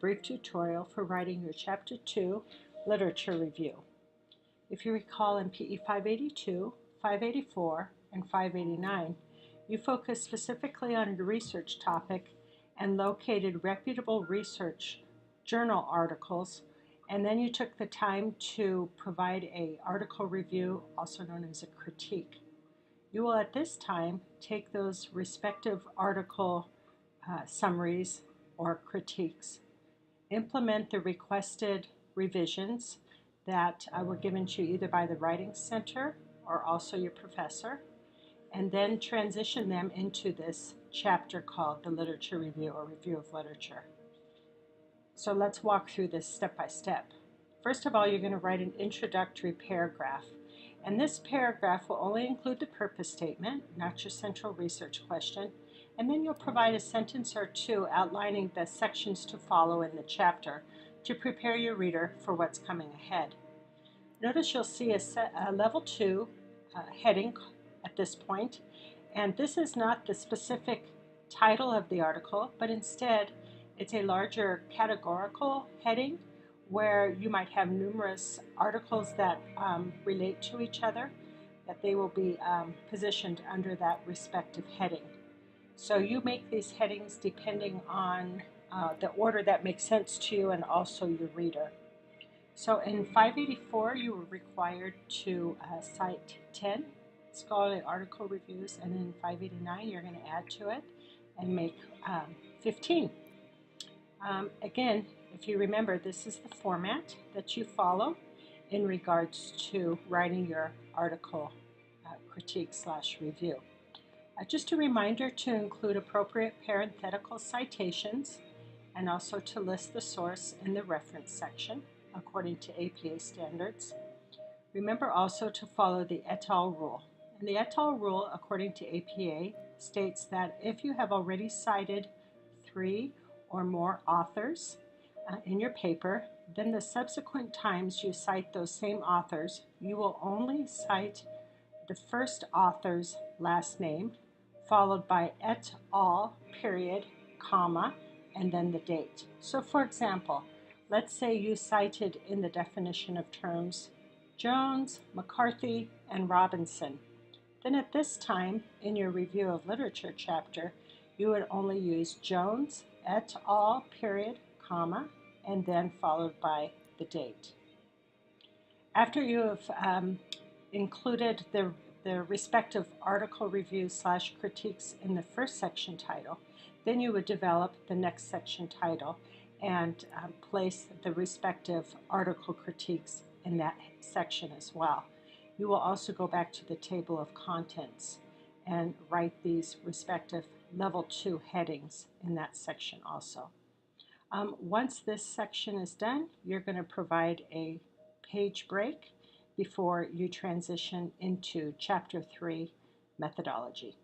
brief tutorial for writing your Chapter 2 Literature Review. If you recall in PE 582, 584, and 589, you focused specifically on a research topic and located reputable research journal articles, and then you took the time to provide an article review, also known as a critique. You will at this time take those respective article summaries or critiques, implement the requested revisions that were given to you either by the Writing Center or also your professor, and then transition them into this chapter called the Literature Review or Review of Literature. So let's walk through this step by step. First of all, you're going to write an introductory paragraph. And this paragraph will only include the purpose statement, not your central research question. And then you'll provide a sentence or two outlining the sections to follow in the chapter to prepare your reader for what's coming ahead. Notice you'll see a level 2 heading at this point. And this is not the specific title of the article, but instead it's a larger categorical heading where you might have numerous articles that relate to each other, that they will be positioned under that respective heading. So you make these headings depending on the order that makes sense to you and also your reader. So in 584, you were required to cite 10 scholarly article reviews, and in 589, you're going to add to it and make 15. Again, if you remember, this is the format that you follow in regards to writing your article critique/review. Just a reminder to include appropriate parenthetical citations and also to list the source in the reference section according to APA standards. Remember also to follow the et al. Rule. And the et al. Rule, according to APA, states that if you have already cited 3 or more authors in your paper, then the subsequent times you cite those same authors, you will only cite the first author's last name, followed by et al., period, comma, and then the date. So for example, let's say you cited in the definition of terms Jones, McCarthy, and Robinson. Then at this time, in your review of literature chapter, you would only use Jones, et al., period, comma, and then followed by the date. After you have included the respective article reviews/critiques in the first section title, then you would develop the next section title and place the respective article critiques in that section as well. You will also go back to the table of contents and write these respective level 2 headings in that section also. Once this section is done, you're going to provide a page break before you transition into Chapter 3 methodology.